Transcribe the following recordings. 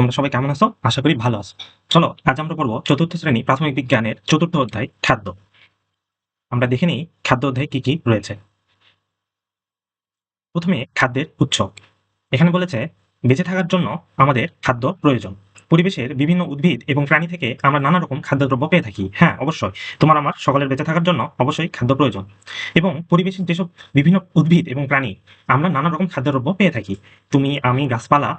তোমরা সবাই কেমন আছো? আশা করি ভালো আছো। চলো আজ আমরা পড়বো চতুর্থ শ্রেণী প্রাথমিক বিজ্ঞানের চতুর্থ অধ্যায় খাদ্য। আমরা দেখে নিই খাদ্য অধ্যায়ে কি কি রয়েছে। প্রথমে খাদ্যের উৎস। এখানে বলেছে বেঁচে থাকার জন্য আমাদের খাদ্য প্রয়োজন। পরিবেশের বিভিন্ন উদ্ভিদ এবং প্রাণী থেকে আমরা নানা রকম খাদ্যদ্রব্য পেয়ে থাকি। হ্যাঁ, অবশ্যই তোমার আমার সকলের বেঁচে থাকার জন্য অবশ্যই খাদ্য প্রয়োজন। এবং পরিবেশের যেসব বিভিন্ন উদ্ভিদ এবং প্রাণী আমরা নানা রকম খাদ্যদ্রব্য পেয়ে থাকি। তুমি, আমি, গাছপালা,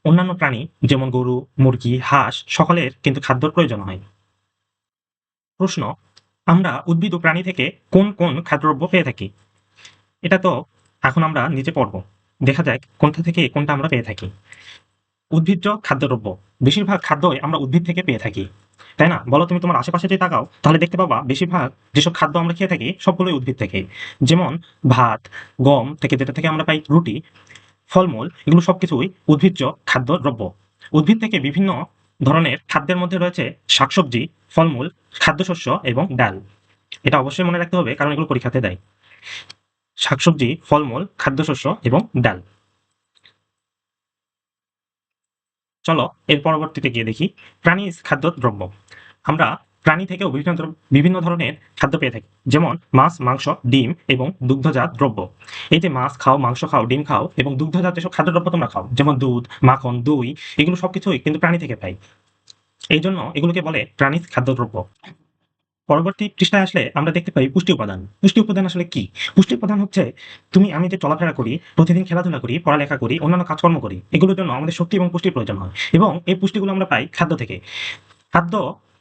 অন্যান্য প্রাণী যেমন গরু, মুরগি, হাঁস সকলের কিন্তু খাদ্যর প্রয়োজন হয়। প্রশ্ন, আমরা উদ্ভিদ ও প্রাণী থেকে কোন কোন খাদ্যদ্রব্য পেয়ে থাকি? এটা তো এখন আমরা নিচে পড়ব। দেখা যাক কোনটা থেকে কোনটা আমরা পেয়ে থাকি। উদ্ভিজ্জ খাদ্যদ্রব্য। বেশিরভাগ খাদ্যই আমরা উদ্ভিদ থেকে পেয়ে থাকি, তাই না? বলো, তুমি তোমার আশেপাশে যদি তাকাও তাহলে দেখতে পাবা বেশিরভাগ যেসব খাদ্য আমরা খেয়ে থাকি সবগুলোই উদ্ভিদ থেকে। যেমন ভাত, গম থেকে যেটা থেকে আমরা পাই রুটি, ফলমূল, এগুলো সবকিছুই উদ্ভিজ্জ খাদ্যদ্রব্য। উদ্ভিদ থেকে বিভিন্ন ধরনের খাদ্যের মধ্যে রয়েছে শাকসবজি, ফলমূল, খাদ্যশস্য এবং ডাল। এটা অবশ্যই মনে রাখতে হবে কারণ এগুলো পরীক্ষাতে দেয়। শাকসবজি, ফলমূল, খাদ্যশস্য এবং ডাল। চলো এর পরবর্তীতে গিয়ে দেখি প্রাণীজ খাদ্যদ্রব্য। আমরা প্রাণী থেকেও বিভিন্ন ধরনের খাদ্য পেয়ে থাকি, যেমন মাছ, মাংস, ডিম এবং দুগ্ধজাত দ্রব্য। এই যে মাছ খাও, মাংস খাও, ডিম খাও এবং দুগ্ধজাত যেসব খাদ্যদ্রব্য তোমরা খাও, যেমন দুধ, মাখন, দই, এগুলো সবকিছুই কিন্তু প্রাণী থেকে পাই। এই জন্য এগুলোকে বলে প্রাণীজ খাদ্যদ্রব্য। পরবর্তী পৃষ্ঠায় আসলে আমরা দেখতে পাই পুষ্টি উপাদান। পুষ্টি উপাদান আসলে কি? পুষ্টি উপাদান হচ্ছে তুমি আমি যে চলাফেরা করি, প্রতিদিন খেলাধুলা করি, পড়ালেখা করি, অন্যান্য কাজকর্ম করি, এগুলোর জন্য আমাদের শক্তি এবং পুষ্টির প্রয়োজন হয় এবং এই পুষ্টিগুলো আমরা পাই খাদ্য থেকে। খাদ্য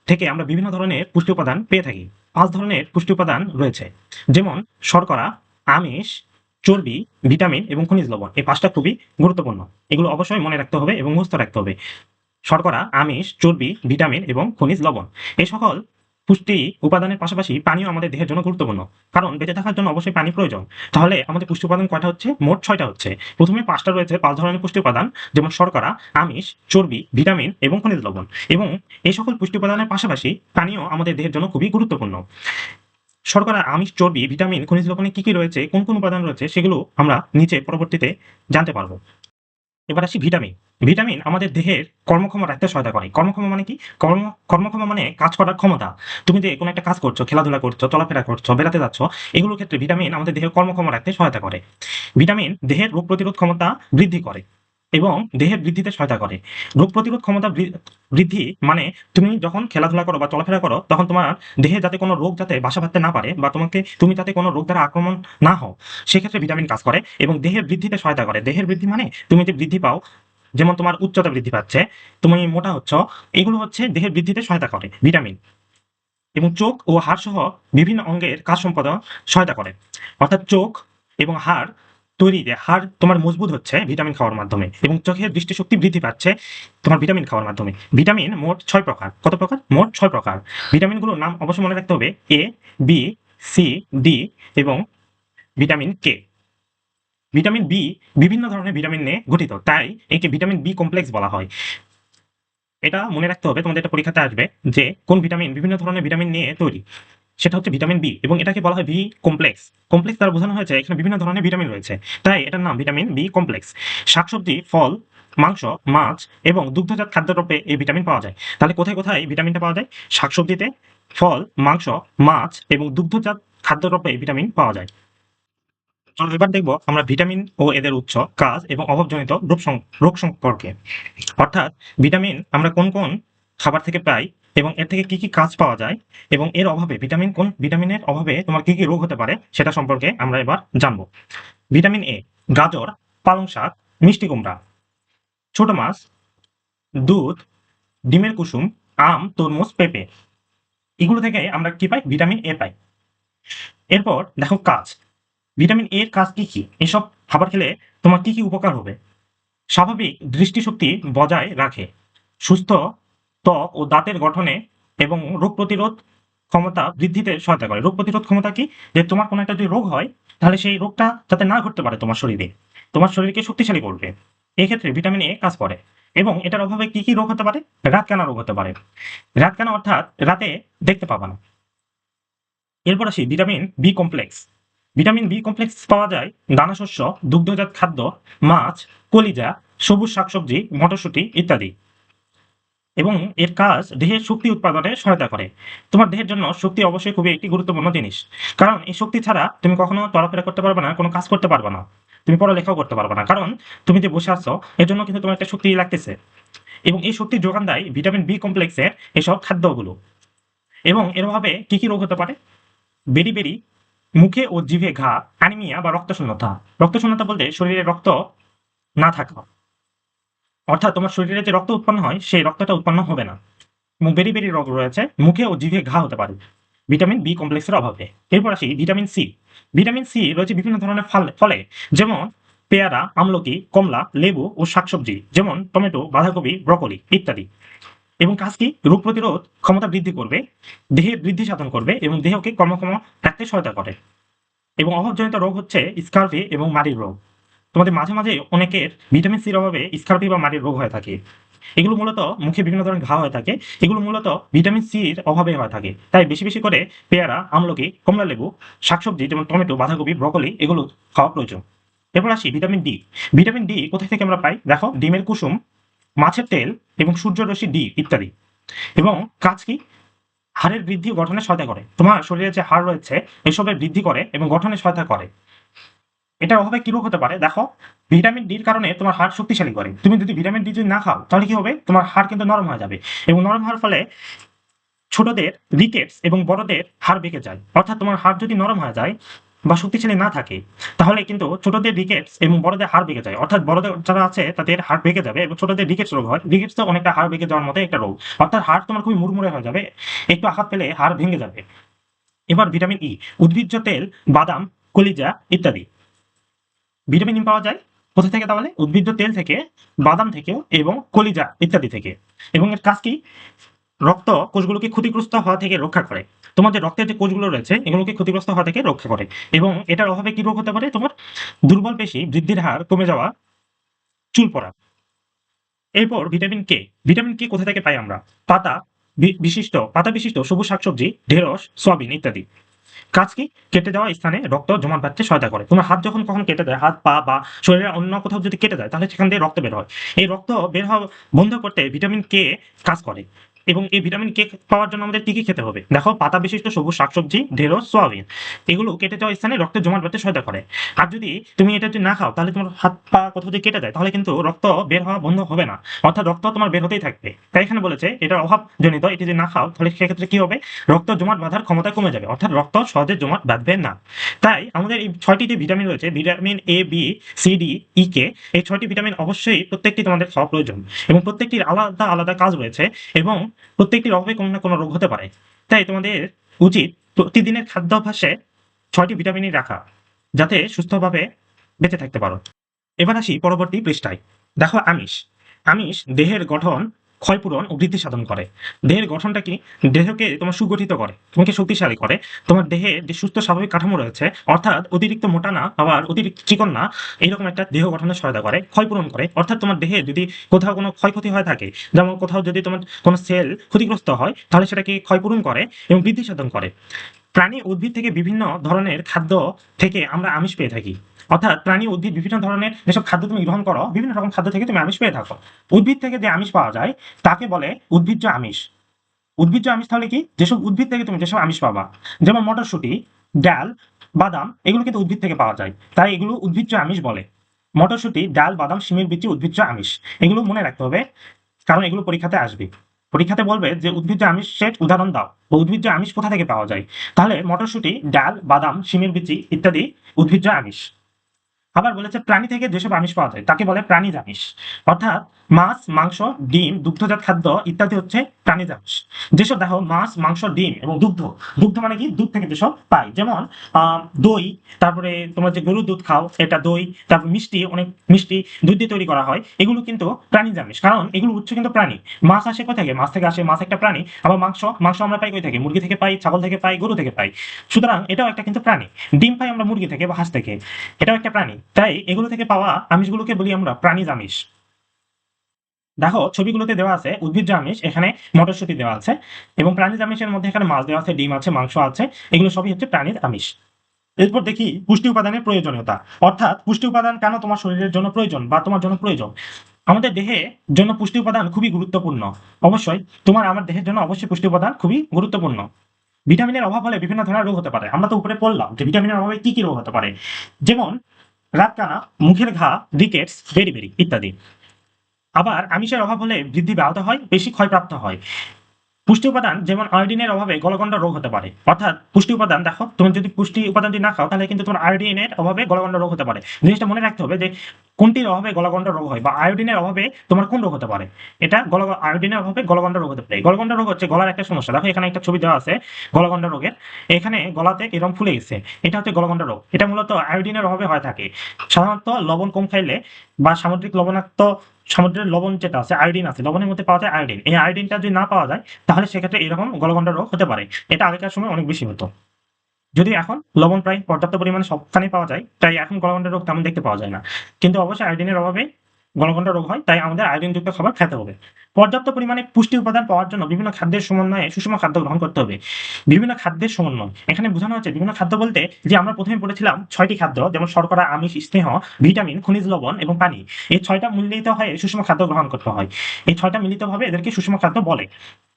থেকে আমরা বিভিন্ন ধরনের পুষ্টি উপাদান পেয়ে থাকি। 5 ধরনের পুষ্টি উপাদান রয়েছে, যেমন শর্করা, আমিষ, চর্বি, ভিটামিন এবং খনিজ লবণ। এই 5টা খুবই গুরুত্বপূর্ণ। এগুলো অবশ্যই মনে রাখতে হবে এবং মুখস্থ রাখতে হবে। শর্করা, আমিষ, চর্বি, ভিটামিন এবং খনিজ লবণ। এই সকল পুষ্টি উপাদানের পাশাপাশি পানিও আমাদের দেহের জন্য গুরুত্বপূর্ণ, কারণ বেঁচে থাকার জন্য অবশ্যই পানি প্রয়োজন। তাহলে আমাদের পুষ্টি উপাদান কয়টা হচ্ছে? মোট 6টা হচ্ছে। প্রথমে 5টা রয়েছে, 5 ধরনের পুষ্টি উপাদান, যেমন শর্করা, আমিষ, চর্বি, ভিটামিন এবং খনিজ লবণ। এবং এই সকল পুষ্টি উপাদানের পাশাপাশি পানিও আমাদের দেহের জন্য খুবই গুরুত্বপূর্ণ। শর্করা, আমিষ, চর্বি, ভিটামিন, খনিজ লবণে কি কি রয়েছে, কোন কোন উপাদান রয়েছে, সেগুলো আমরা নিচে পরবর্তীতে জানতে পারবো। এবার আসি ভিটামিন। ভিটামিন আমাদের দেহের কর্মক্ষম রাখতে সহায়তা করে। কর্মক্ষম মানে কি? কর্মক্ষম মানে কাজ করার ক্ষমতা। তুমি যে কোনো একটা কাজ করছো, খেলাধুলা করছো, চলাফেরা করছো, বেড়াতে যাচ্ছ, এগুলোর ক্ষেত্রে ভিটামিন আমাদের দেহের কর্মক্ষম রাখতে সহায়তা করে। ভিটামিন দেহের রোগ প্রতিরোধ ক্ষমতা বৃদ্ধি করে এবং দেহের বৃদ্ধিতে সহায়তা করে। রোগ প্রতিরোধ ক্ষমতা বৃদ্ধি মানে তুমি যখন খেলাধুলা করো বা চলাফেরা করো তখন তোমার দেহে যাতে কোনো রোগ যাতে বাসা বাঁধতে না পারে বা তুমি যাতে কোনো রোগ দ্বারা আক্রমণ না হও, সেক্ষেত্রে ভিটামিন কাজ করে এবং দেহের বৃদ্ধিতে সহায়তা করে। দেহের বৃদ্ধি মানে তুমি যে বৃদ্ধি পাও, যেমন তোমার উচ্চতা বৃদ্ধি পাচ্ছে, তুমি মোটা হচ্ছ, এগুলো হচ্ছে দেহের বৃদ্ধিতে সহায়তা করে ভিটামিন। এবং চোখ ও হাড় সহ বিভিন্ন অঙ্গের কাজ সম্পাদন সহায়তা করে। অর্থাৎ চোখ এবং হাড় তৈরিতে, হাড় তোমার মজবুত হচ্ছে ভিটামিন খাওয়ার মাধ্যমে এবং চোখের দৃষ্টিশক্তি বৃদ্ধি পাচ্ছে তোমার ভিটামিন খাওয়ার মাধ্যমে। ভিটামিন মোট 6 প্রকার। কত প্রকার? মোট 6 প্রকার। ভিটামিনগুলোর নাম অবশ্যই মনে রাখতে হবে: এ, বি, সি, ডি এবং ভিটামিন কে। ভিটামিন বি বিভিন্ন ধরনের ভিটামিন নিয়ে গঠিত, তাই একে ভিটামিন বি কমপ্লেক্স বলা হয়। এটা মনে রাখতে হবে, তোমাদের এটা পরীক্ষাতে আসবে যে কোন ভিটামিন বিভিন্ন ধরনের ভিটামিন নিয়ে তৈরি। সেটা হচ্ছে ভিটামিন বি এবং এটাকে বলা হয় বি কমপ্লেক্স। কমপ্লেক্স দ্বারা বোঝানো হয়েছে এখানে বিভিন্ন ধরনের ভিটামিন রয়েছে, তাই এটার নাম ভিটামিন বি কমপ্লেক্স। শাকসবজি, ফল, মাংস, মাছ এবং দুগ্ধজাত খাদ্যদ্রব্যে এই ভিটামিন পাওয়া যায়। তাহলে কোথায় কোথায় এই ভিটামিনটা পাওয়া যায়? শাকসবজিতে, ফল, মাংস, মাছ এবং দুগ্ধজাত খাদ্যদ্রব্যে এই ভিটামিন পাওয়া যায়। চলো এবার দেখবো আমরা ভিটামিন ও এদের উৎস, কাজ এবং অভাবজনিত রোগ সম্পর্কে। অর্থাৎ ভিটামিন আমরা কোন কোন খাবার থেকে পাই এবং এর থেকে কি কি কাজ পাওয়া যায় এবং এর অভাবে কোন ভিটামিনের অভাবে তোমার কি কি রোগ হতে পারে সেটা সম্পর্কে আমরা এবার জানবো। ভিটামিন এ: গাজর, পালং শাক, মিষ্টি কুমড়া, ছোট মাছ, দুধ, ডিমের কুসুম, আম, তরমুজ, পেঁপে, এগুলো থেকে আমরা কি পাই? ভিটামিন এ পাই। এরপর দেখো কাজ। ভিটামিন এর কাজ কি কি? এসব খাবার খেলে তোমার কি কি উপকার হবে? স্বাভাবিক দৃষ্টিশক্তি বজায় রাখে, সুস্থ ত্বক ও দাঁতের গঠনে এবং রোগ প্রতিরোধ ক্ষমতা বৃদ্ধিতে সহায়তা করে। রোগ প্রতিরোধ ক্ষমতা কি? যে তোমার কোনো একটা যদি রোগ হয় তাহলে সেই রোগটা যাতে না ঘটতে পারে তোমার শরীরে, তোমার শরীরকে শক্তিশালী করবে। এক্ষেত্রে ভিটামিন এ কাজ করে। এবং এটার অভাবে কি কি রোগ হতে পারে? রাতকানা রোগ হতে পারে। রাতকানা অর্থাৎ রাতে দেখতে পাবা না। এরপর আসি vitamin B complex. Vitamin B complex পাওয়া যায় দানাশস্য, দুগ্ধজাত খাদ্য, মাছ, কলিজা, সবুজ শাকসবজি, মটরশুঁটি ইত্যাদি। এবং এর কাজ দেহের শক্তি উৎপাদনে সহায়তা করে। তোমার দেহের জন্য শক্তি অবশ্যই খুবই একটি গুরুত্বপূর্ণ জিনিস, কারণ এই শক্তি ছাড়া তুমি কখনো চলাফেরা করতে পারবে না, কোনো কাজ করতে পারবে না, তুমি পড়ালেখাও করতে পারবে না, কারণ তুমি যে বসে আছো এর জন্য কিন্তু তোমার একটা শক্তি লাগতেছে। এবং এই শক্তির যোগান দেয় ভিটামিন বি কমপ্লেক্সের এসব খাদ্যগুলো। এবং এর অভাবে কি কি রোগ হতে পারে? বেরি বেরি, মুখে ও জিভে ঘা, অ্যানিমিয়া বা রক্তশূন্যতা। রক্তশূন্যতা বলতে শরীরে রক্ত না থাকা, অর্থাৎ তোমার শরীরে যে রক্ত উৎপন্ন হয় সেই রক্তটা উৎপন্ন হবে না। এবং বেরি বেরি রোগ রয়েছে, মুখে ও জিভে ঘা হতে পারে ভিটামিন বি কমপ্লেক্সের অভাবে। এরপর আসি ভিটামিন সি। ভিটামিন সি রয়েছে বিভিন্ন ধরনের ফলে, যেমন পেয়ারা, আমলকি, কমলা, লেবু ও শাকসবজি যেমন টমেটো, বাঁধাকপি, ব্রকলি ইত্যাদি। এবং কাজ কি? রোগ প্রতিরোধ ক্ষমতা বৃদ্ধি করবে, দেহের বৃদ্ধি সাধন করবে এবং দেহকে কর্মক্ষম রাখতে সহায়তা করে। এবং অভাবজনিত রোগ হচ্ছে স্কার্ভি এবং মাড়ির রোগ। তোমাদের মাঝে মাঝে অনেকের ভিটামিন সির অভাবে স্কার্ভি বা মাড়ির রোগ হয়ে থাকে। এগুলো মূলত মুখে বিভিন্ন ধরনের ঘা হয়ে থাকে, এগুলো মূলত ভিটামিন সির অভাবে হয়ে থাকে। তাই বেশি বেশি করে পেয়ারা, আমলকি, কমলা লেবু, শাকসবজি যেমন টমেটো, বাঁধাকপি, ব্রকলি এগুলো খাওয়া প্রয়োজন। এরপর আসি ভিটামিন ডি। ভিটামিন ডি কোথায় থেকে আমরা পাই? দেখো, ডিমের কুসুম, মাছের তেল এবং সূর্যরশ্মি ডি ইত্যাদি। এবং কাজ কি? হাড়ের বৃদ্ধি ও গঠনে সহায়তা করে। তোমার শরীরে যে হাড় রয়েছে এসবের বৃদ্ধি করে এবং গঠনে সহায়তা করে। এটার অভাবে কি রোগ হতে পারে? দেখো, ভিটামিন ডির কারণে তোমার হাড় শক্তিশালী করে। তুমি যদি ভিটামিন ডি যদি না খাও তাহলে কি হবে? তোমার হাড় কিন্তু নরম হয়ে যাবে এবং নরম হওয়ার ফলে ছোটদের রিকেটস এবং বড়দের হাড় বেঁকে যায়। অর্থাৎ তোমার হাড় যদি নরম হয়ে যায় বা শক্তিশালী না থাকে তাহলে কিন্তু ছোটদের রিকেটস এবং বড়দের হাড় বেঁকে যায়। অর্থাৎ বড়দের যারা আছে তাদের হাড় বেঁকে যাবে এবং ছোটদের রিকেটস রোগ হয়। রিকেটস তো অনেকটা হাড় বেঁকে যাওয়ার মতো একটা রোগ। অর্থাৎ হাড় তোমার খুবই মুড়মুড়ে হয়ে যাবে, একটু আঘাত পেলে হাড় ভেঙে যাবে। এবার ভিটামিন ই, উদ্ভিজ্জ তেল, বাদাম, কলিজা ইত্যাদি। ভিটামিন ই পাওয়া যায় কোথা থেকে? তাহলে উদ্ভিজ্জ তেল থেকে, বাদাম থেকে এবং কলিজা ইত্যাদি থেকে। এবং এর কাজ কি? রক্ত কোষগুলোকে ক্ষতিগ্রস্ত হওয়া থেকে রক্ষা করে। তোমার যে রক্তের যে কোষগুলো রয়েছে এগুলোকে ক্ষতিগ্রস্ত হওয়া থেকে রক্ষা করে। এবং এটার অভাবে কি রোগ হতে পারে? তোমার দুর্বল পেশি, বৃদ্ধির হার কমে যাওয়া, চুল পড়া। এরপর ভিটামিন কে। ভিটামিন কে কোথা থেকে পাই আমরা? পাতা পাতা বিশিষ্ট সবুজ শাকসবজি, ঢেঁড়স, সয়াবিন ইত্যাদি। কাজ কি? কেটে যাওয়া স্থানে রক্ত জমাট বাঁধতে সহায়তা করে। তোমার হাত যখন কখনো কেটে যায়, হাত পা বা শরীরের অন্য কোথাও যদি কেটে যায় তাহলে সেখান দিয়ে রক্ত বের হয়। এই রক্ত বের হওয়া বন্ধ করতে ভিটামিন কে কাজ করে। এবং এই ভিটামিন কে পাওয়ার জন্য আমাদের কি কি খেতে হবে? দেখো, পাতা বিশিষ্ট সবুজ শাকসবজি, ঢেঁড়স, সয়াবিন এগুলো কেটে যাওয়া স্থানে রক্তের জমাট বাঁধতে সহায়তা করে। আর যদি তুমি এটা যদি না খাও তাহলে তোমার হাত পা কোথাও যদি কেটে যায় তাহলে কিন্তু রক্ত বের হওয়া বন্ধ হবে না, অর্থাৎ রক্ত তোমার বের হতেই থাকবে। তাই এখানে বলেছে এটার অভাব জনিত, এটি যদি না খাও তাহলে সেক্ষেত্রে কি হবে? রক্ত জমাট বাঁধার ক্ষমতা কমে যাবে, অর্থাৎ রক্ত সহজে জমাট বাঁধবে না। তাই আমাদের এই ৬টি যে ভিটামিন রয়েছে, vitamin A, B, C, D, E, K, এই ৬টি ভিটামিন অবশ্যই প্রত্যেকটি তোমাদের খাওয়া প্রয়োজন। এবং প্রত্যেকটির আলাদা আলাদা কাজ রয়েছে এবং প্রত্যেকটির অভাবে কোনো না কোনো রোগ হতে পারে। তাই তোমাদের উচিত প্রতিদিনের খাদ্যাভ্যাসে ৬টি ভিটামিনই রাখা, যাতে সুস্থভাবে বেঁচে থাকতে পারো। এবার আসি পরবর্তী পৃষ্ঠায়। দেখো, আমিষ। আমিষ দেহের গঠন, ক্ষয়পূরণ ও বৃদ্ধি সাধন করে। দেহের গঠনটা কি? দেহকে তোমার সুগঠিত করে, তোমাকে শক্তিশালী করে। তোমার দেহে যে সুস্থ স্বাভাবিক কাঠামো রয়েছে, অর্থাৎ অতিরিক্ত মোটা না আবার অতিরিক্ত চিকন না, এইরকম একটা দেহ গঠনে সহায়তা করে। ক্ষয়পূরণ করে, অর্থাৎ তোমার দেহে যদি কোথাও কোনো ক্ষয়ক্ষতি হয়ে থাকে, যেমন কোথাও যদি তোমার কোনো সেল ক্ষতিগ্রস্ত হয় তাহলে সেটাকে ক্ষয়পূরণ করে এবং বৃদ্ধি সাধন করে। প্রাণী উদ্ভিদ থেকে বিভিন্ন ধরনের খাদ্য থেকে আমরা আমিষ পেয়ে থাকি। অর্থাৎ প্রাণী উদ্ভিদ বিভিন্ন ধরনের যেসব খাদ্য তুমি গ্রহণ করো, বিভিন্ন রকম খাদ্য থেকে তুমি আমিষ পেয়ে থাকো। উদ্ভিদ থেকে যে আমিষ পাওয়া যায় তাকে বলে উদ্ভিজ্জ আমিষ। উদ্ভিজ্জ আমিষ তাহলে কি? যেসব উদ্ভিদ থেকে তুমি যেসব আমিষ পাবা, যেমন মটরশুঁটি, ডাল, বাদাম এগুলো কিন্তু উদ্ভিদ থেকে পাওয়া যায়, তাই এগুলো উদ্ভিজ্জ আমিষ বলে। মটরশুঁটি, ডাল, বাদাম, শিমের বিচি উদ্ভিজ্জ আমিষ। এগুলো মনে রাখতে হবে, কারণ এগুলো পরীক্ষাতে আসবে। পরীক্ষাতে বলবে যে উদ্ভিজ্জ আমিষের উদাহরণ দাও বা উদ্ভিজ্জ আমিষ কোথা থেকে পাওয়া যায়। তাহলে মটরশুঁটি, ডাল, বাদাম, শিমের বিচি ইত্যাদি উদ্ভিজ্জ আমিষ। আবার বলেছে প্রাণী থেকে যেসব আমিষ পাওয়া যায় তাকে বলে প্রাণীজ আমিষ। অর্থাৎ মাছ, মাংস, ডিম, দুগ্ধজাত খাদ্য ইত্যাদি হচ্ছে প্রাণীজ আমিষ। যেসব দেখো মাছ, মাংস, ডিম এবং দুগ্ধ। দুগ্ধ মানে কি? দুধ থেকে যেসব পাই, যেমন দই, তারপরে তোমরা যে গরুর দুধ খাও এটা দই, তারপর মিষ্টি, অনেক মিষ্টি দুধ দিয়ে তৈরি করা হয়, এগুলো কিন্তু প্রাণীজ আমিষ, কারণ এগুলো উৎস কিন্তু প্রাণী। মাছ আসে কোথা থেকে? মাছ থেকে আসে, মাছ একটা প্রাণী। আবার মাংস, মাংস আমরা পাই কই থেকে? মুরগি থেকে পাই, ছাগল থেকে পাই, গরু থেকে পাই। সুতরাং এটাও একটা কিন্তু প্রাণী। ডিম পাই আমরা মুরগি থেকে বা হাঁস থেকে, এটাও একটা প্রাণী। তাই এগুলো থেকে পাওয়া আমিষগুলোকে বলি আমরা প্রাণীজ আমিষ। দেখো, ছবিগুলোতে দেওয়া আছে উদ্ভিজ্জ আমিষ, এখানে মটরশুঁটি দেওয়া আছে, এবং প্রাণীজ আমিষের মধ্যে এখানে মাছ দেওয়া আছে, ডিম আছে, মাংস আছে, এগুলো সবই হচ্ছে প্রাণীজ আমিষ। এরপর দেখি পুষ্টি উপাদানের প্রয়োজনীয়তা, অর্থাৎ পুষ্টি উপাদান কেন তোমার শরীরের জন্য প্রয়োজন বা তোমার জন্য প্রয়োজন। আমাদের দেহের জন্য পুষ্টি উপাদান খুবই গুরুত্বপূর্ণ। অবশ্যই তোমার আমার দেহের জন্য অবশ্যই পুষ্টি উপাদান খুবই গুরুত্বপূর্ণ। ভিটামিনের অভাব হলে বিভিন্ন ধরনের রোগ হতে পারে। আমরা তো উপরে পড়লাম যে ভিটামিনের অভাবে কি কি রোগ হতে পারে, যেমন রাতকানা, মুখের ঘা, রিকেটস, বেরি ইত্যাদি। আবার আমিষের অভাব হলে বৃদ্ধি ব্যাহত হয়, বেশি ক্ষয়প্রাপ্ত হয়। পুষ্টি উপাদান যেমন আয়োডিনের অভাবে গলগণ্ড রোগ হতে পারে। অর্থাৎ পুষ্টি উপাদান, দেখো তুমি যদি পুষ্টি উপাদানটি না খাও তাহলে কিন্তু তোমার আয়োডিনের অভাবে গলগণ্ড রোগ হতে পারে। জিনিসটা মনে রাখতে হবে যে কোনটির অভাবে গলগণ্ড রোগ হয় বা আয়োডিনের অভাবে তোমার কোন রোগ হতে পারে। এটা আয়োডিনের অভাবে গলগণ্ড রোগ হতে পারে। গলগণ্ড রোগ হচ্ছে গলার একটা সমস্যা। দেখো এখানে একটা ছবি দেওয়া আছে গলগণ্ড রোগের। এখানে গলাতে এরকম ফুলে গেছে, এটা হচ্ছে গলগণ্ড রোগ। এটা মূলত আয়োডিনের অভাবে হয়ে থাকে। সাধারণত লবণ কম খাইলে বা সামুদ্রিক লবণাক্ত, সমুদ্রের লবণ যেটা আছে আয়োডিন আছে, লবণের মধ্যে পাওয়া যায় আয়োডিন। এই আয়োডিনটা যদি না পাওয়া যায় তাহলে সেক্ষেত্রে এরকম গলগণ্ড রোগ হতে পারে। এটা আগেকার সময় অনেক বেশি হতো। যদি এখন লবণ প্রায় পর্যাপ্ত পরিমাণে সবখানেই পাওয়া যায়, তাই এখন গলগণ্ড রোগ তেমন দেখতে পাওয়া যায় না। কিন্তু অবশ্যই আয়োডিনের অভাবে গলগণ্ড রোগ হয়, তাই আমাদের আয়োডিনযুক্ত খাবার খেতে হবে। পর্যাপ্ত পরিমাণে পুষ্টি উপাদান পাওয়ার জন্য বিভিন্ন খাদ্যের সমন্বয়ে সুষম খাদ্য গ্রহণ করতে হবে। বিভিন্ন খাদ্যের সমন্বয় এখানে বোঝানো হচ্ছে, বিভিন্ন খাদ্য বলতে যে আমরা প্রথমে পড়েছিলাম 6টি খাদ্য, যেমন শর্করা, আমিষ, স্নেহ, ভিটামিন, খনিজ লবণ এবং পানি। এই 6টা মিলিত হয়ে সুষম খাদ্য গ্রহণ করতে হয়। এই 6টা মিলিতভাবে এদেরকে সুষম খাদ্য বলে।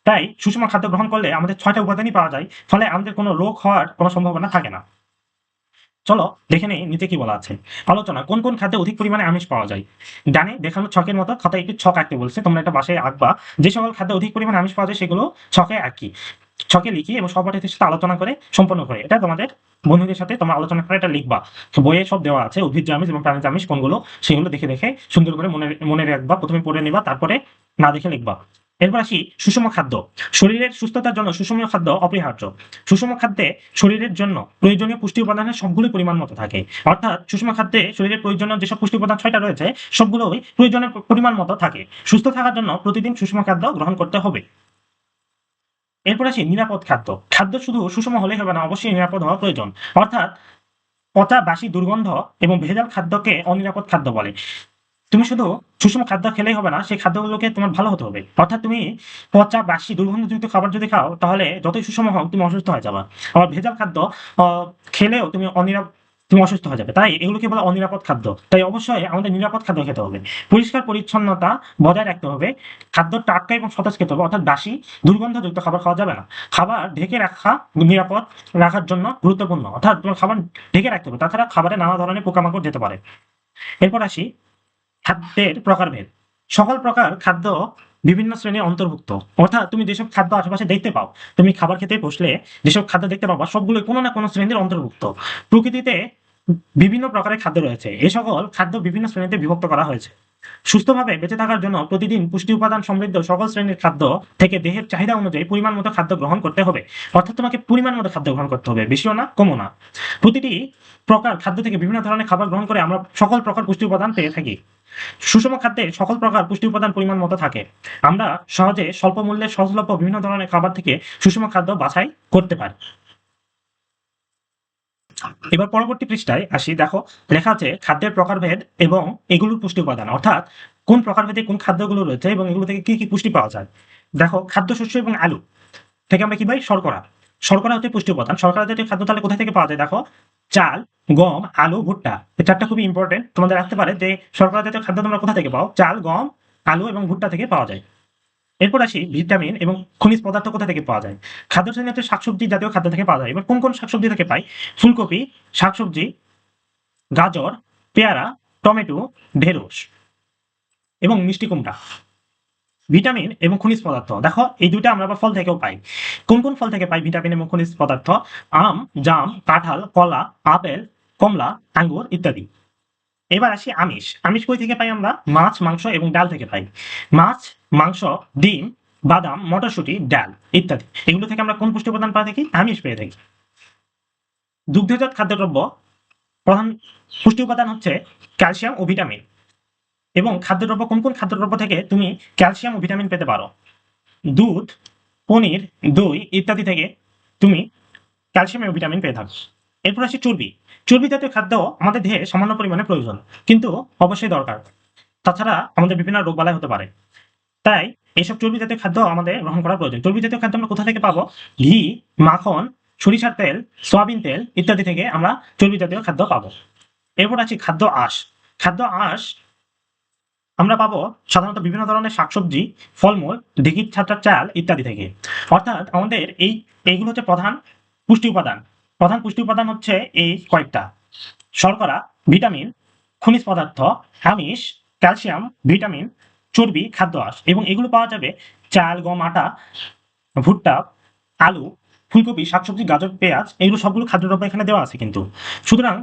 তাই সুষম খাদ্য গ্রহণ করলে আমাদের 6টা উপাদানই পাওয়া যায়, ফলে আমাদের কোনো রোগ হওয়ার কোনো সম্ভাবনা থাকে না। চলো দেখে নেই নিচে কি বলা আছে। আলোচনা, কোন কোন খাদ্যে অধিক পরিমাণে আমিষ পাওয়া যায়। ডানে দেখানো ছকের মতো খাতায় একটি ছক আঁকতে বলছে, তোমরা এটা বাসায় আঁকবা। যে সকল খাদ্যে অধিক পরিমাণে আমিষ পাওয়া যায় সেগুলো ছকে আঁকি, ছকে লিখি এবং সহপাঠীদের সাথে আলোচনা করে সম্পন্ন করে। এটা তোমাদের বন্ধুদের সাথে তোমরা আলোচনা করে এটা লিখবা। তো বইয়ে সব দেওয়া আছে উদ্ভিজ্জ আমিষ এবং প্রাণীজ আমিষ কোনগুলো, সেগুলো দেখে দেখে সুন্দর করে মনে মনে রাখবা। প্রথমে পড়ে নিবা, তারপরে না দেখে লিখবা। এরপর আসি সুষম খাদ্য। শরীরের সুস্থতার জন্য সুষম খাদ্য অপরিহার্য। সুষম খাদ্যে শরীরের জন্য প্রয়োজনীয় পুষ্টি উপাদানের সবগুলো পরিমাণ মতো থাকে। অর্থাৎ সুষম খাদ্যে শরীরের প্রয়োজনীয় যেসব পুষ্টি উপাদান 6টা রয়েছে সবগুলোই প্রয়োজনীয় পরিমাণ মতো থাকে। সুস্থ থাকার জন্য প্রতিদিন সুষম খাদ্য গ্রহণ করতে হবে। এরপর আসি নিরাপদ খাদ্য। খাদ্য শুধু সুষম হলেই হবে না, অবশ্যই নিরাপদ হওয়া প্রয়োজন। অর্থাৎ পচা, বাসি, দুর্গন্ধ এবং ভেজাল খাদ্যকে অনিরাপদ খাদ্য বলে। তুমি শুধু সুষম খাদ্য খেলেই হবে না, সেই খাদ্যগুলোকে তোমার ভালো হতে হবে। অর্থাৎ তুমি পচা, বাসি, দুর্গন্ধযুক্ত খাবার যদি খাও তাহলে যতই সুষম হোক তুমি অসুস্থ হয়ে যাবে। আবার ভেজাল খাদ্য খেলেও তুমি অসুস্থ হয়ে যাবে। তাই এগুলোকে বলে অনিরাপদ খাদ্য। তাই অবশ্যই আমাদের নিরাপদ খাদ্য খেতে হবে। পরিষ্কার পরিচ্ছন্নতা বজায় রাখতে হবে। খাদ্য টাটকা এবং সতেজ খেতে হবে, অর্থাৎ বাসি, দুর্গন্ধযুক্ত খাবার খাওয়া যাবে না। খাবার ঢেকে রাখা নিরাপদ রাখার জন্য গুরুত্বপূর্ণ, অর্থাৎ তোমার খাবার ঢেকে রাখতে হবে, তাছাড়া খাবারে নানা ধরনের পোকামাকড় যেতে পারে। এরপর আসি খাদ্যের প্রকারভেদ। সকল প্রকার খাদ্য বিভিন্ন শ্রেণীর অন্তর্ভুক্ত। অর্থাৎ তুমি যেসব খাদ্য আশেপাশে দেখতে পাও, তুমি খাবার খেতে বসলে যেসব খাদ্য দেখতে পাবা সবগুলো কোনো না কোনো শ্রেণীর অন্তর্ভুক্ত। প্রকৃতিতে বিভিন্ন প্রকারের খাদ্য রয়েছে, এ সকল খাদ্য বিভিন্ন শ্রেণীতে বিভক্ত করা হয়েছে। সুস্থভাবে বেঁচে থাকার জন্য প্রতিদিন পুষ্টি উপাদান সমৃদ্ধ সকল শ্রেণীর খাদ্য থেকে দেহের চাহিদা অনুযায়ী পরিমাণ মতো খাদ্য গ্রহণ করতে হবে। অর্থাৎ তোমাকে পরিমাণ মতো খাদ্য গ্রহণ করতে হবে, বেশিও না কমও না। প্রতিটি প্রকার খাদ্য থেকে বিভিন্ন ধরনের খাবার গ্রহণ করে আমরা সকল প্রকার পুষ্টি উপাদান পেয়ে থাকি। সুষম খাদ্যে সকল প্রকার পুষ্টি উপাদান পরিমাণ মতো থাকে। আমরা সহজে স্বল্প মূল্যে সহজলভ্য বিভিন্ন ধরনের খাবার থেকে সুষম খাদ্য বাছাই করতে পারি। এবার পরবর্তী পৃষ্ঠায় আসি। দেখো লেখা আছে খাদ্যের প্রকারভেদ এবং এগুলোর পুষ্টি উপাদান, অর্থাৎ কোন প্রকারভেদে কোন খাদ্যগুলো রয়েছে এবং এগুলো থেকে কি কি পুষ্টি পাওয়া যায়। দেখো খাদ্যশস্য এবং আলু থেকে আমরা কি পাই? শর্করা। শর্করা হচ্ছে পুষ্টি উপাদান। শর্করা জাতীয় খাদ্য তাহলে কোথা থেকে পাওয়া যায়? দেখো চাল, গম, আলু, ভুট্টা। এই চারটা খুবই ইম্পর্টেন্ট, তোমাদের রাখতে পারে যে শর্করা জাতীয় খাদ্য তোমরা কোথা থেকে পাও? চাল, গম, আলু এবং ভুট্টা থেকে পাওয়া যায়। এরপর আসি ভিটামিন এবং খনিজ পদার্থ কোথা থেকে পাওয়া যায়। খাদ্য শ্রেণী হচ্ছে শাকসবজি জাতীয় খাদ্য থেকে পাওয়া যায়। এবার কোন কোন শাকসবজি থেকে পাই? ফুলকপি, শাকসবজি, গাজর, পেয়ারা, টমেটো, ঢেঁড়স এবং মিষ্টি কুমড়া। ভিটামিন এবং খনিজ পদার্থ, দেখো এই দুইটা আমরা আবার ফল থেকেও পাই। কোন কোন ফল থেকে পাই ভিটামিন এবং খনিজ পদার্থ? আম, জাম, কাঁঠাল, কলা, আপেল, কমলা, আঙ্গুর ইত্যাদি। এবার আসি আমিষ। আমিষ কই থেকে পাই আমরা? মাছ, মাংস এবং ডাল থেকে পাই। মাছ, মাংস, ডিম, বাদাম, মটরশুঁটি, ডাল ইত্যাদি, এগুলো থেকে আমরা কোন পুষ্টি উপাদান পেয়ে থাকি? আমিষ পেয়ে থাকি। দুগ্ধজাত খাদ্যদ্রব্য প্রধান পুষ্টি উপাদান হচ্ছে ক্যালসিয়াম ও ভিটামিন। এবং খাদ্যদ্রব্য, কোন কোন খাদ্যদ্রব্য থেকে তুমি ক্যালসিয়াম ও ভিটামিন পেতে পারো? দুধ, পনির, দই ইত্যাদি থেকে তুমি ক্যালসিয়াম এবং ভিটামিন পেয়ে থাকো। এরপর আসি চর্বি। চর্বি জাতীয় খাদ্য আমাদের দেহে সামান্য পরিমাণে প্রয়োজন, কিন্তু অবশ্যই দরকার। তাছাড়া আমাদের বিভিন্ন রোগবালাই হতে পারে। তাই এইসব চর্বি জাতীয় খাদ্য আমাদের গ্রহণ করা প্রয়োজন। চর্বি জাতীয় খাদ্য আমরা কোথা থেকে পাবো? ঘি, মাখন, সরিষার তেল, সয়াবিন তেল ইত্যাদি থেকে আমরা চর্বি জাতীয় খাদ্য পাবো। এরপর আছে খাদ্য আঁশ। খাদ্য আঁশ আমরা পাবো সাধারণত বিভিন্ন ধরনের শাকসবজি, ফলমূল, ঢেঁকির ছাঁটার চাল ইত্যাদি থেকে। অর্থাৎ আমাদের এইগুলো হচ্ছে প্রধান পুষ্টি উপাদান। প্রধান পুষ্টি উপাদান হচ্ছে এই কয়েকটা: শর্করা, ভিটামিন, খনিজ পদার্থ, আমিষ, ক্যালসিয়াম, ভিটামিন, চর্বি, খাদ্য আঁশ, এবং এগুলো পাওয়া যাবে চাল, গম, আটা, ভুট্টা, আলু, ফুলকপি, শাকসবজি, গাজর, পেঁয়াজ, এগুলো সবগুলো খাদ্যদ্রব্য এখানে দেওয়া আছে কিন্তু। সুতরাং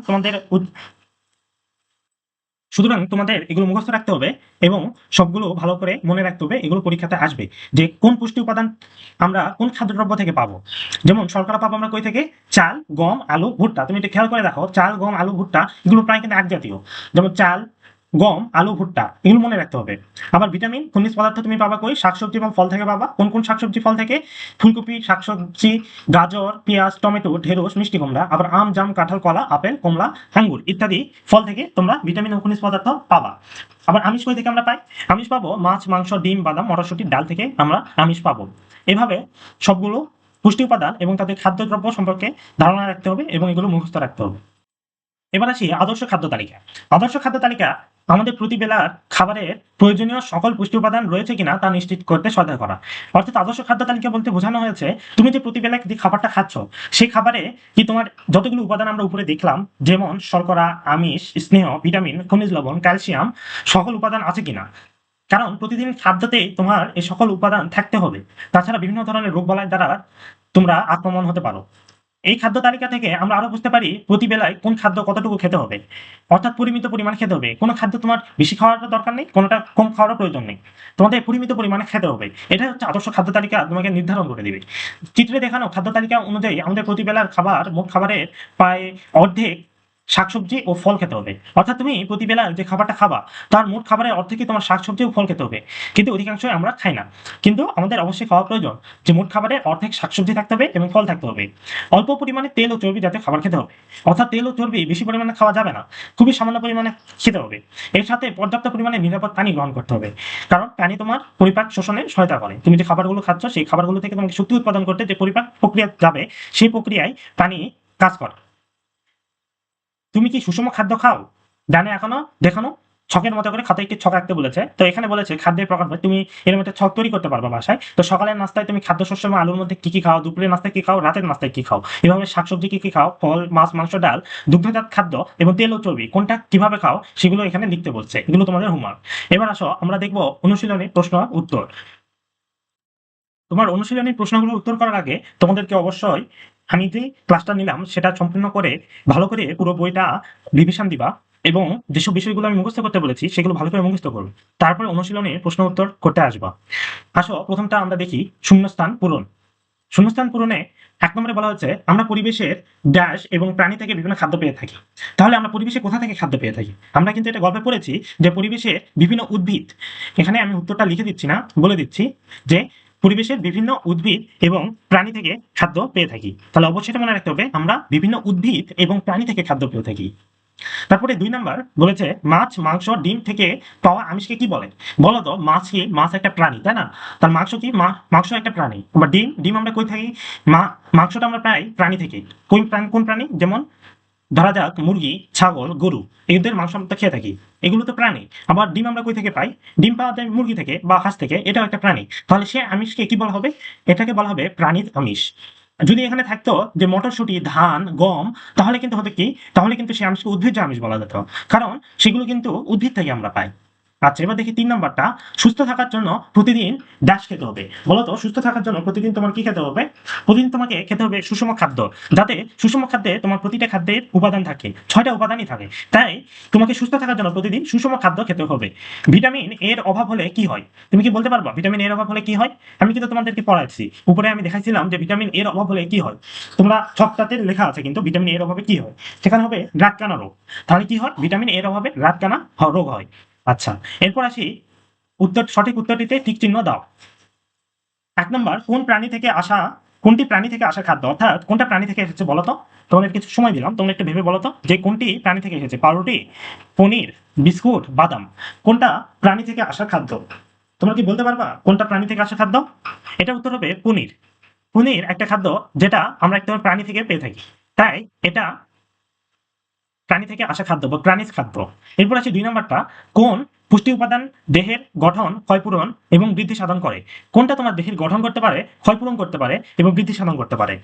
তোমাদের এগুলো মুখস্থ রাখতে হবে এবং সবগুলো ভালো করে মনে রাখতে হবে। এগুলো পরীক্ষাতে আসবে যে কোন পুষ্টি উপাদান আমরা কোন খাদ্যদ্রব্য থেকে পাবো। যেমন শর্করা পাবো আমরা কই থেকে? চাল, গম, আলু, ভুট্টা। তুমি একটু খেয়াল করে দেখো, চাল, গম, আলু, ভুট্টা এগুলো প্রায় কিন্তু এক জাতীয়। যেমন চাল, গম, আলু, ভুট্টা এগুলো মনে রাখতে হবে। আবার ভিটামিন, খনিজ পদার্থ তুমি পাবা কই? শাকসবজি এবং ফল থেকে পাবা। কোন কোন শাকসবজি ফল থেকে? ফুলকপি, শাকসবজি, গাজর, পেঁয়াজ, টমেটো, ঢেঁড়স, মিষ্টি কুমড়া, আবার আম, জাম, কাঁঠাল, কলা, আপেল, কমলা, আঙ্গুর ইত্যাদি ফল থেকে তোমরা ভিটামিন ও খনিজ পদার্থ পাবা। আবার আমিষ কই থেকে আমরা পাই? আমিষ পাবো মাছ, মাংস, ডিম, বাদাম, মটরশুঁটি, ডাল থেকে আমরা আমিষ পাবো। এভাবে সবগুলো পুষ্টি উপাদান এবং তাদের খাদ্যদ্রব্য সম্পর্কে ধারণা রাখতে হবে এবং এগুলো মুখস্থ রাখতে হবে। এবার আসি আদর্শ খাদ্য তালিকা। আদর্শ খাদ্য তালিকা আমাদের প্রতিবেলার খাবারের প্রয়োজনীয় সকল পুষ্টি উপাদান রয়েছে কিনা তা নিশ্চিত করতে সহায়তা করা। অর্থাৎ আদর্শ খাদ্য তালিকা বলতে বোঝানো হয়েছে তুমি যে প্রতিবেলায় যে খাবারটা খাচ্ছ সেই খাবারে কি তোমার যতগুলো উপাদান আমরা উপরে দেখলাম, যেমন শর্করা, আমিষ, স্নেহ, ভিটামিন, খনিজ লবণ, ক্যালসিয়াম, সকল উপাদান আছে কিনা। কারণ প্রতিদিন খাদ্যতে তোমার এই সকল উপাদান থাকতে হবে, তাছাড়া বিভিন্ন ধরনের রোগবালাই দ্বারা তোমরা আক্রমণ হতে পারো। এই খাদ্য তালিকা থেকে আমরা আরো বুঝতে পারি প্রতি বেলায় কোন খাদ্য কতটুকু খেতে হবে। অর্থাৎ পরিমিত পরিমাণে খেতে হবে। কোনো খাদ্য তোমার বেশি খাওয়ার দরকার নেই, কোনোটা কম খাওয়ার প্রয়োজন নেই, তোমাদের পরিমিত পরিমাণে খেতে হবে। এটা হচ্ছে আদর্শ খাদ্য তালিকা তোমাকে নির্ধারণ করে দিবে। চিত্রে দেখানো খাদ্য তালিকা অনুযায়ী আমাদের প্রতি বেলার খাবার, মোট খাবারের প্রায় অর্ধেক শাকসবজি ও ফল খেতে হবে। অর্থাৎ তুমি প্রতি বেলা যে খাবারটা খাবা তার মোট খাবারের অর্ধেকই তোমার শাকসবজি ও ফল খেতে হবে। কিন্তু অধিকাংশই আমরা খাই না, কিন্তু আমাদের অবশ্যই খাওয়া প্রয়োজন যে মোট খাবারের অর্ধেক শাকসবজি থাকতে হবে এবং ফল থাকতে হবে। অল্প পরিমাণে তেল ও চর্বি জাতীয় খাবার খেতে হবে। অর্থাৎ তেল ও চর্বি বেশি পরিমাণে খাওয়া যাবে না, খুবই সামান্য পরিমাণে খেতে হবে। এর সাথে পর্যাপ্ত পরিমাণে নিরাপদ পানি গ্রহণ করতে হবে, কারণ পানি তোমার পরিপাক শোষণে সহায়তা করে। তুমি যে খাবারগুলো খাচ্ছ সেই খাবারগুলো থেকে তোমাকে শক্তি উৎপাদন করতে যে পরিপাক প্রক্রিয়া যাবে সেই প্রক্রিয়ায় পানি কাজ করে। তুমি কি সুষম খাদ্য খাও? ডানে এখনো দেখানো ছকের মতো করে খাতায় একটি ছক আঁকতে বলেছে। তো এখানে বলেছে খাদ্যের প্রকার তুমি এরকম একটা ছক তৈরি করতে পারবে বাসায়। তো সকালের নাস্তায় তুমি খাদ্যশস্য এবং আলুর মধ্যে কি কি খাও, দুপুরের নাস্তায় কি খাও, রাতের নাস্তায় কি খাও, এভাবে শাকসবজি কি কি খাও, ফল, মাছ, মাংস, ডাল, দুগ্ধজাত খাদ্য এবং তেল ও চর্বি কোনটা কিভাবে খাও সেগুলো এখানে লিখতে বলছে। এগুলো তোমাদের হোমওয়ার্ক। এবার আসো আমরা দেখবো অনুশীলনী প্রশ্ন উত্তর। তোমার অনুশীলনী প্রশ্নগুলো উত্তর করার আগে তোমাদেরকে অবশ্যই আমি যে ক্লাসটা নিলাম সেটা সম্পূর্ণ করে ভালো করে পুরো বইটা রিভিশন দিবা এবং যেসব বিষয়গুলো আমি মুখস্থ করতে বলেছি সেগুলো ভালো করে মুখস্থ করবে। তারপরে অনুশীলনের প্রশ্ন উত্তর করতে আসবা। আসো প্রথমটা আমরা দেখি শূন্যস্থান পূরণ। শূন্যস্থান পূরণে ১ নম্বরে বলা হচ্ছে আমরা পরিবেশের ড্যাশ এবং প্রাণী থেকে বিভিন্ন খাদ্য পেয়ে থাকি। তাহলে আমরা পরিবেশে কোথা থেকে খাদ্য পেয়ে থাকি? আমরা কিন্তু এটা গল্পে পড়েছি যে পরিবেশে বিভিন্ন উদ্ভিদ, এখানে আমি উত্তরটা লিখে দিচ্ছি না, বলে দিচ্ছি যে পরিবেশের বিভিন্ন উদ্ভিদ এবং প্রাণী থেকে খাদ্য পেয়ে থাকি। তাহলে অবশ্যই এটা মনে রাখতে হবে আমরা বিভিন্ন উদ্ভিদ এবং প্রাণী থেকে খাদ্য পেয়ে থাকি। তারপরে ২ নাম্বার বলেছে মাছ, মাংস, ডিম থেকে পাওয়া আমিষকে কি বলে? বলো তো, মাছ একটা প্রাণী, তাই না? তার মাংস কি? মাংস একটা প্রাণী। বা ডিম আমরা কই থাকি? মাংসটা আমরা পাই প্রাণী থেকে। কোন প্রাণী? যেমন ধরা যাক মুরগি, ছাগল, গরু, এদের মাংস আমরা খেয়ে থাকি, এগুলো তো প্রাণী। আবার ডিম আমরা কই থেকে পাই? ডিম পাওয়া যায় মুরগি থেকে বা হাঁস থেকে, এটাও একটা প্রাণী। তাহলে সে আমিষকে কি বলা হবে? এটাকে বলা হবে প্রাণীর আমিষ। যদি এখানে থাকতো যে মটরশুঁটি, ধান, গম, তাহলে কিন্তু হবে কি? তাহলে কিন্তু সে আমিষকে উদ্ভিজ্জ আমিষ বলা যেত, কারণ সেগুলো কিন্তু উদ্ভিদ থেকে আমরা পাই। আচ্ছা, এবার দেখি ৩ নাম্বারটা। সুস্থ থাকার জন্য প্রতিদিন ড্যাশ খেতে হবে। বলো তো, সুস্থ থাকার জন্য প্রতিদিন তোমার কি খেতে হবে? প্রতিদিন তোমাকে খেতে হবে সুষম খাদ্য, যাতে সুষম খাদ্যে তোমার প্রতিটা খাদ্যের উপাদান থাকে, ৬টা উপাদানই থাকে। তাই তোমাকে সুস্থ থাকার জন্য প্রতিদিন সুষম খাদ্য খেতে হবে। ভিটামিন এর অভাব হলে কি হয়? তুমি কি বলতে পারবা ভিটামিন এর অভাব হলে কি হয়? আমি কিন্তু তোমাদেরকে পড়াচ্ছি, উপরে আমি দেখাইছিলাম যে ভিটামিন এর অভাব হলে কি হয়। তোমরা ছকটাতে লেখা আছে কিন্তু ভিটামিন এর অভাবে কি হয়, সেখানে হবে রাতকানা রোগ। তাহলে কি হয়? ভিটামিন এর অভাবে রাতকানা রোগ হয়। আচ্ছা, এরপর আসি সঠিক উত্তরটিতে টিক চিহ্ন দাও। ১ নম্বর কোনটি প্রাণী থেকে আসা খাদ্য, অর্থাৎ কোনটা প্রাণী থেকে এসেছে বলো তো? তোমাদের কিছু সময় দিলাম, তোমরা একটু ভেবে বলো তো যে কোনটি প্রাণী থেকে এসেছে। পাউরুটি, পনির, বিস্কুট, বাদাম, কোনটা প্রাণী থেকে আসা খাদ্য? তোমরা কি বলতে পারবা কোনটা প্রাণী থেকে আসা খাদ্য? এটা উত্তর হবে পনির। পনির একটা খাদ্য যেটা আমরা একটা প্রাণী থেকে পেয়ে থাকি, তাই এটা প্রাণী থেকে আসা খাদ্য বা প্রাণীজ খাদ্য। এরপর আছে ২ নম্বরটা, কোন পুষ্টি উপাদান দেহের গঠন, ক্ষয়পূরণ এবং বৃদ্ধি সাধন করে। কোনটা তোমার দেহের গঠন করতে পারে, ক্ষয়পূরণ করতে পারে এবং বৃদ্ধি সাধন করতে পারে?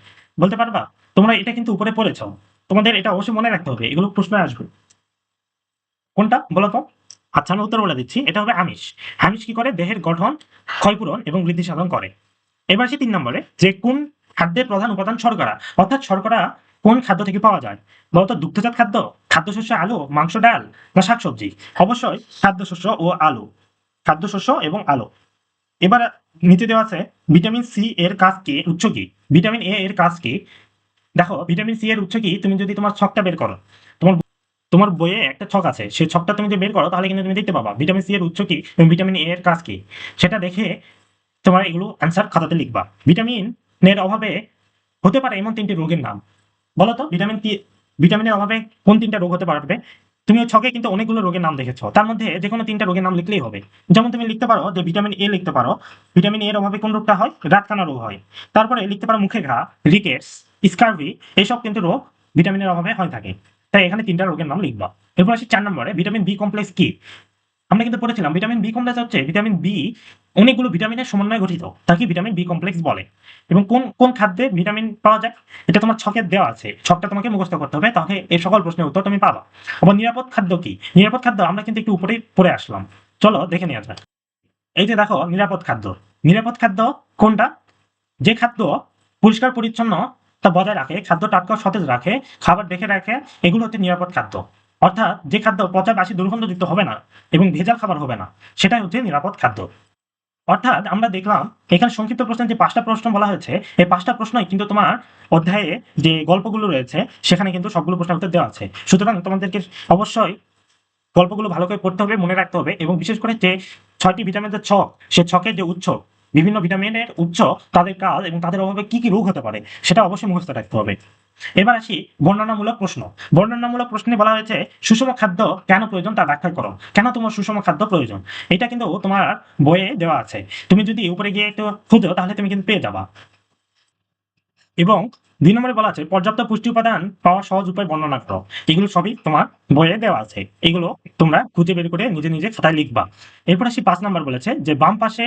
বলতে পারবা? তোমরা এটা কিন্তু উপরে পড়েছো, তোমাদের এটা অবশ্যই মনে রাখতে হবে, এগুলো প্রশ্ন আসবে। কোনটা বলো তো? আচ্ছা, আমি উত্তর বলে দিচ্ছি, এটা হবে আমিষ। আমিষ কি করে? দেহের গঠন, ক্ষয়পূরণ এবং বৃদ্ধি সাধন করে। এবার আসি 3 নম্বরে, যে কোন খাদ্যের প্রধান উপাদান শর্করা, অর্থাৎ শর্করা কোন খাদ্য থেকে পাওয়া যায়? বলতো দুগ্ধজাত খাদ্য, খাদ্যশস্য, আলু, মাংস, ডাল না শাকসবজি? অবশ্যই খাদ্যশস্য ও আলু, খাদ্যশস্য এবং আলু। এবার নিচে দেওয়া আছে ভিটামিন সি এর কাজ কি, উৎস কি? ভিটামিন এ এর কাজ কি? দেখো, ভিটামিন সি এর উৎস কি, তুমি যদি তোমার ছকটা বের করো, তোমার তোমার বইয়ে একটা ছক আছে, সেই ছকটা তুমি যদি বের করো তাহলে কিন্তু তুমি দেখতে পাবা ভিটামিন সি এর উৎস কি এবং ভিটামিন এ এর কাজ কি। সেটা দেখে তোমার এগুলো অ্যান্সার খাতাতে লিখবা। ভিটামিন এর অভাবে হতে পারে এমন 3টি রোগের নাম। বলো তো ভিটামিনের অভাবে কোন 3টা রোগ হতে পারবে? তুমি ওই ছকে কিন্তু অনেকগুলো রোগের নাম দেখেছো, তার মধ্যে যে কোনো 3টা রোগের নাম লিখলেই হবে। যেমন তুমি লিখতে পারো যে ভিটামিন এ লিখতে পারো, ভিটামিন এর অভাবে কোন রোগটা হয়? রাতকানা রোগ হয়। তারপরে লিখতে পারো মুখে ঘা, রিকেটস, স্কারভি, এইসব কিন্তু রোগ ভিটামিনের অভাবে হয় থাকে। তাই এখানে 3টা রোগের নাম লিখবা। এরপর আসি 4 নম্বরে, ভিটামিন বি কমপ্লেক্স কি? আমরা কিন্তু পড়েছিলাম ভিটামিন বি কমপ্লেক্স হচ্ছে ভিটামিন বি অনেকগুলো ভিটামিনের সমন্বয়ে গঠিত, তাকে ভিটামিন বি কমপ্লেক্স বলে। এবং কোন কোন খাদ্যে ভিটামিন পাওয়া যায়? এটা তোমার ছকে দেওয়া আছে, ছকটা তোমাকে মুখস্থ করতে হবে, তাহলে এই সকল প্রশ্নের উত্তর তুমি পাবা। আবার নিরাপদ খাদ্য কি? নিরাপদ খাদ্য আমরা কিন্তু একটু উপরেই পড়ে আসলাম, চলো দেখে নেওয়া যাক। এই যে দেখো নিরাপদ খাদ্য, নিরাপদ খাদ্য কোনটা? যে খাদ্য পরিষ্কার পরিচ্ছন্ন তা বজায় রাখে, খাদ্য টাটকা সতেজ রাখে, খাবার দেখে রাখে, এগুলো হচ্ছে নিরাপদ খাদ্য। অর্থাৎ যে খাদ্য পচা, বাসি, দুর্গন্ধযুক্ত হবে না এবং ভেজাল খাবার হবে না, সেটাই হচ্ছে নিরাপদ খাদ্য। অর্থাৎ আমরা দেখলাম এখানে সংক্ষিপ্ত প্রশ্নের যে 5টা প্রশ্ন বলা হয়েছে, এই 5টা প্রশ্নই কিন্তু তোমার অধ্যায়ে যে গল্পগুলো রয়েছে সেখানে কিন্তু সবগুলো প্রশ্নের উত্তর দেওয়া আছে। সুতরাং তোমাদেরকে অবশ্যই গল্পগুলো ভালো করে পড়তে হবে, মনে রাখতে হবে, এবং বিশেষ করে যে 6টি ভিটামিনের ছক, সে ছকের যে উৎস, বিভিন্ন ভিটামিনের উৎস, তাদের কাজ এবং তাদের অভাবে কি কি রোগ হতে পারে সেটা অবশ্যই মুখস্থ রাখতে হবে। এবার আসি বর্ণনামূলক প্রশ্ন। বর্ণনামূলক প্রশ্নে বলা হয়েছে সুষম খাদ্য কেন প্রয়োজন তা ব্যাখ্যা করো। কেন তোমার সুষম খাদ্য প্রয়োজন? এটা কিন্তু তোমার বইয়ে দেওয়া আছে, তুমি যদি উপরে গিয়ে একটু খুঁজো তাহলে তুমি কিন্তু পেয়ে যাবা। এবং 2 নম্বরে বলা আছে পর্যাপ্ত পুষ্টি উপাদান পাওয়ার সহজ উপায় বর্ণনা করো। এগুলো সবই তোমার বইয়ে দেওয়া আছে, এগুলো তোমরা খুঁজে বের করে নিজে নিজে খাতায় লিখবা। এরপর আসি 5 নম্বর, বলেছে যে বাম পাশে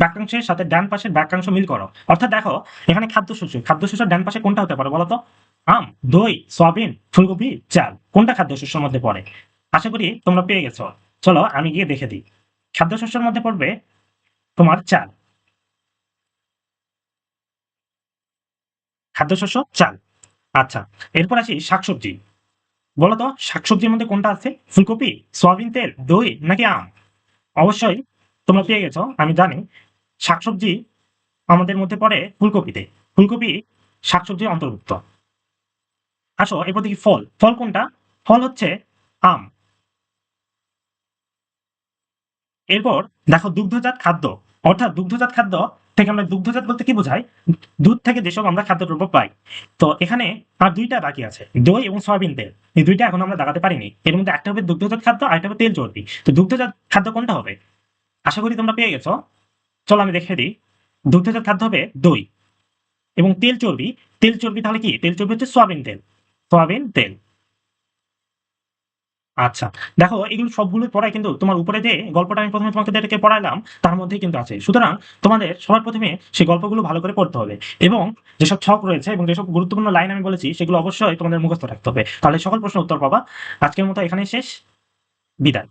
বাক্যাংশের সাথে ডান পাশের বাক্যাংশ মিল করো। অর্থাৎ দেখো এখানে খাদ্যশস্যের ডান পাশে কোনটা হতে পারে বলো তো? আম, দই, সয়াবিন, ফুলকপি, চাল, কোনটা খাদ্যশস্যের মধ্যে পড়ে? আশা করি তোমরা পেয়ে গেছো। চলো আমি গিয়ে দেখে দিই। খাদ্যশস্যের মধ্যে পড়বে তোমার চাল, খাদ্যশস্য চাল। আচ্ছা, এরপর আসি শাকসবজি। বলো তো শাকসবজির মধ্যে কোনটা আছে? ফুলকপি, সয়াবিন তেল, দই নাকি আম? অবশ্যই তোমরা পেয়ে গেছো, আমি জানি। শাকসবজি আমাদের মধ্যে পড়ে ফুলকপিতে। ফুলকপি শাকসবজির অন্তর্ভুক্ত। আসো এরপর দেখি ফল। ফল কোনটা? ফল হচ্ছে আম। এরপর দেখো দুগ্ধজাত খাদ্য, অর্থাৎ দুগ্ধজাত খাদ্য থেকে আমরা দুগ্ধজাত বলতে কি বোঝাই? দুধ থেকে যেসব আমরা খাদ্যদ্রব্য পাই। তো এখানে আর 2টা বাকি আছে, দই এবং সয়াবিন তেল। এই 2টা এখন আমরা দাগাতে পারিনি, এর মধ্যে একটা হবে দুগ্ধজাত খাদ্য আর একটা হবে তেল চর্বি। তো দুগ্ধজাত খাদ্য কোনটা হবে? আশা করি তোমরা পেয়ে গেছো, চলো আমি দেখে দিই। দুগ্ধজাত খাদ্য হবে দই। এবং তেল চর্বি, তেল চর্বি তাহলে কি? তেল চর্বি হচ্ছে সয়াবিন তেল, সয়াবিন তেল। আচ্ছা, দেখো এগুলো সবগুলোই পড়াই কিন্তু তোমার উপরে যে গল্পটা আমি প্রথমে তোমাদেরকে পড়াইলাম তার মধ্যেই কিন্তু আছে। সুতরাং তোমাদের সবার প্রথমে সেই গল্পগুলো ভালো করে পড়তে হবে, এবং যেসব ছক রয়েছে এবং যেসব গুরুত্বপূর্ণ লাইন আমি বলেছি সেগুলো অবশ্যই তোমাদের মুখস্থ রাখতে হবে, তাহলে সকল প্রশ্নের উত্তর পাবা। আজকের মতো এখানেই শেষ, বিদায়।